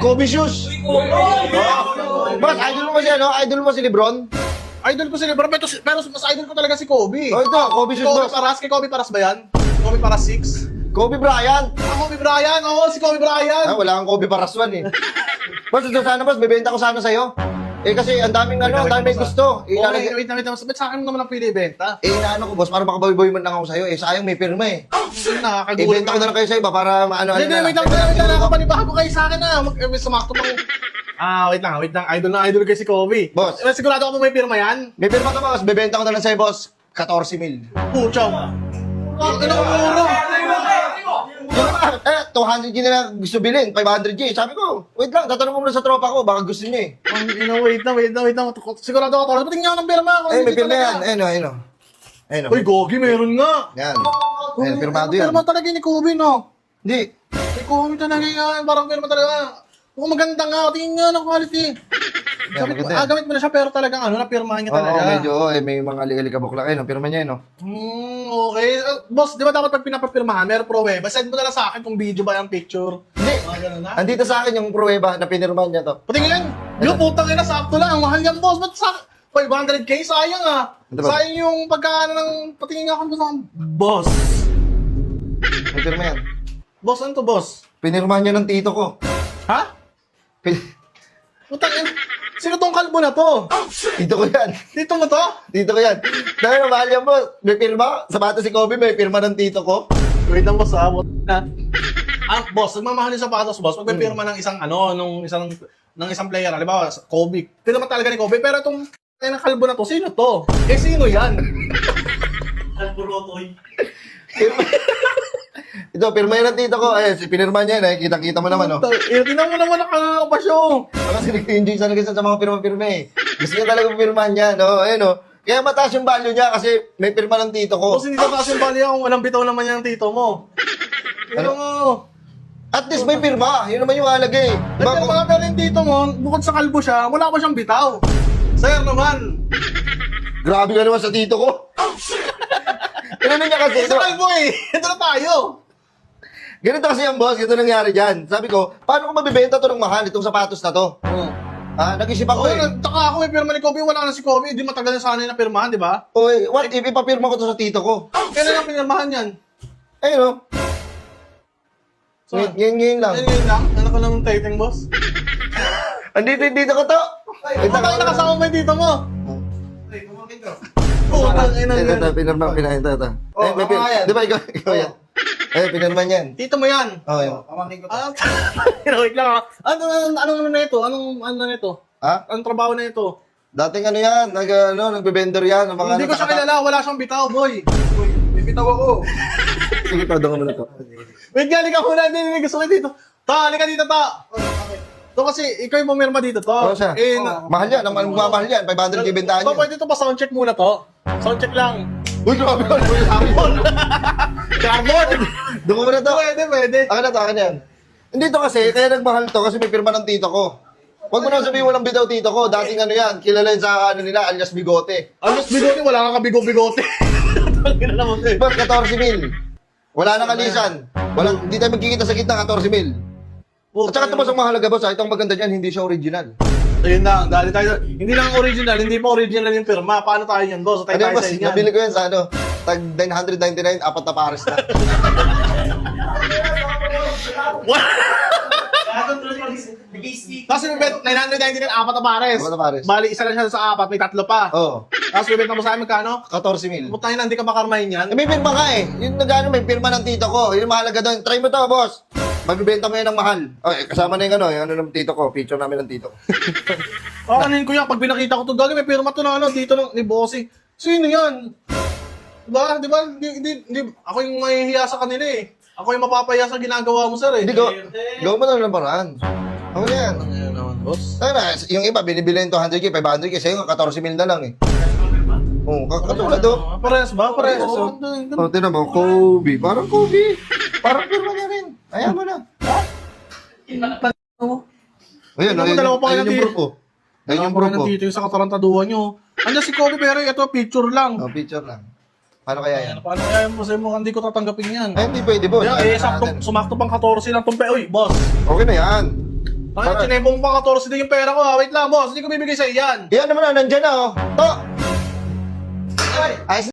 Kobe shoes. Boss, idol mo ba siya, no? Idol mo si Lebron? Idol ko si Lebron, pero mas idol ko talaga si Kobe. Oh, ito, Kobe shoes, Kobe boss. Paras, kay Kobe Paras ba yan? Kobe Paras 6? Kobe Bryant. Kobe Bryant, oo, si Kobe Bryant. Wala kang Kobe Paraswan eh. Boss, ito sana boss, bebenta ko sana sa'yo. Eh kasi ang daming ang daming gusto. Wait na. Ba't sa akin mo naman ang pili ibenta? Inaano ko boss, para makaboy-boy man lang ako sa'yo. Sayang may pirma eh. Nakakagulat. Ibenta ko na lang kayo sa'yo ba para maano. Hindi, wait lang. Ako panibago kayo sa akin na. Sumakto pang... wait lang. Idol kayo si Kobe. Boss. Sigurado ako may pirma yan? May pirma ka boss, bebenta ko na lang sa'yo boss. 14 mil. Puchaw. Ano ang muro? 200K na lang gusto bilhin, 500K. Sabi ko, wait lang, tatanong ko muna sa tropa ko, baka gusto niya eh. Wait lang. Sigurado ako. Ba't nga ng pirma? May pirma yan. Ayun. Uy, Gogi, meron nga. Yan. Ayun, pirmado yan. Pirma talaga ni Kobe, no? Hindi. Ni Kobe talaga yan. Parang pirma talaga. Kung maganda nga, tingin nga ng quality. Gamit mo na siya, pero talagang napirmahan niya talaga. Oo, medyo, may mga alikabok lang. Ayun, pirma niya yun, no? Okay. Boss, di ba dapat pag pinapapirmahan, meron pruweba? Send mo na lang sa akin kung video ba yung picture. Hindi. Andito sa akin yung pruweba na pinirmahan niya to. Patingin yan. Yung putang ina, sakto lang. Ang mahal yan, boss. Ba't sa 500K? Sayang ah. Ano ba? Sayang yung pagkaano ng... Patingin nga kung saan. Boss. May pirma yan. Boss, ano to, boss? Pinirmahan niya ng tito ko. Ha? Putang ina. Sino tong kalbo na to? Tito ko yan. Dito mo to? Tito ko yan. Dahil mahal yan, boss. May pirma. Sa bata si Kobe, may pirma ng tito ko. Wait lang, boss, ha? Boss, nagmamahal yung sapatos, boss. Pag may pirma ng isang, ng isang player, halimbawa, Kobe. Pirma talaga ni Kobe, pero itong ng kalbo na to, sino to? Sino yan? Kalburotoy. Ito, pirma yan ng tito ko. Pinirma niya yan. Kita-kita mo naman, no? Tingnan mo naman nakakapasyo. Kasi nag-enjoy sa mga pirma-pirma eh. Gusto niya talaga pirmahan niya, no? Ayun, no? Kaya mataas yung value niya kasi may pirma ng tito ko. Boss, hindi ka kasi bali kung walang bitaw naman yung tito mo. At least may pirma. Yun naman yung halaga eh. Diba, mga pero yung tito mo, bukod sa kalbo siya, wala pa siyang bitaw. Sir naman. Grabe ka naman sa tito ko. Ano niya kasi? Sa kalbo eh. Ito na tayo. Ganito kasi yung boss, ito nangyari dyan. Sabi ko, paano ko mabibenta to ng mahal, itong sapatos na to? Nag-isip ako eh. Taka ako may pirma ni Kobe, wala na si Kobe, di matagal na sana yung napirmahan, di ba? What if ipapirma ko to sa tito ko? Kailan ang pinirmahan yan? Ayun no? Saan? Ngayon lang. Ngayon lang? Anak ko ng taping, boss? Dito ko to. Bakit nakasama mo yung tito mo? Ay, kumakin ka. Oo, tangina yan. Ito, pinirma. Di ba ikaw yan? Pinirma yan. Tito mo yan. Yun. Kumakin ko. Wait lang ah. Anong na ito? Anong na ito? Ha? Anong trabaho na ito? Dating ano yan, nagbe-vendor yan. Ng mga Hindi ko siya kilala, wala siyang bitaw, boy. May bitaw ako. Sige, pardon ka muna to. Wait, galing ka muna, hindi gusto ko dito. Ta, halika dito, ta. To kasi, ikaw yung pumirma dito, to. Oo siya. Mahal yan, ang magmamahal yan. 500K bentahan To, yan. pwede to pa soundcheck muna to. Soundcheck lang. Uy, grabe ka. Carbon! Doon ko muna to. Pwede. Akin na yan. Hindi to kasi, kaya nagmahal to kasi may pirma ng tito ko. Huwag mo na sabihin walang bitaw tito ko. Dating ano yan, kilala yun sa nila, alias Bigote. Alos bigote, wala kang kabigo-bigote. Tangina naman eh. Boss, 14 mil. Wala nang alisan. Hindi tayo magkikita sa gitna, 14 mil. At saka ito boss ang mahalaga boss, ito ang maganda dyan, hindi siya original. Ayun na, dali tayo. Hindi lang original, hindi pa original yung pirma. Paano tayo yan, boss? Tayo Ano tayo boss, sa inyan. nabili ko yan sa tag 999, 4 na pares na. Tapos yung bet, 999, 4 na pares. 4 na pares. Bali, isa lang siya sa 4, may 3 pa. Oo. Tapos yung bet na mo sa amin, kano? 14 mil. Putang ina, hindi ka makarmahin yan. May pirma ka eh. Yung nagano, may pirma ng tito ko. Yun ang mahalaga doon. Try mo to, boss. Magbibenta mo yan ng mahal. Kasama na yung yung ng tito ko. Picture namin ng tito ko. Kanin ko yan, pag binakita ko to, gagi, may pirma to na dito ni Bossy. Sino yan? Diba? Hindi, ako yung mahihiya sa kanila eh. Ako yung mapapaya sa ginagawa mo, sir eh. Hindi, gawin mo na ng paraan. Ako na yan. Ano naman, boss? Yung iba, binibili yung 200K, 500K. Sa'yo, 14 mil na lang eh. Oo, katulad to. Parehas ba? Parehas. Tinan mo, Kobe. Parang Kobe. Parang pirma niya rin. Ayan mo na. Ayun, Dalawa pa kayo ayun yung natin. proof ko. Ayun yung proof ko. Dito yung sa katarantaduhan nyo. Andiyan si Kobe pero ito picture lang. Picture lang. Paano kaya yan? Paano kaya mo sa'yo mo hindi ko tatanggapin yan? Ay, hindi pwede, boss. Sumakto pang 14 lang tumpe. Uy, boss. Okay na yan. Ay, chinebong pa 14 din yung pera ko ha. Wait lang, boss. Hindi ko bibigay sa'yo yan. Yan naman na, nandyan na oh. To! Ayos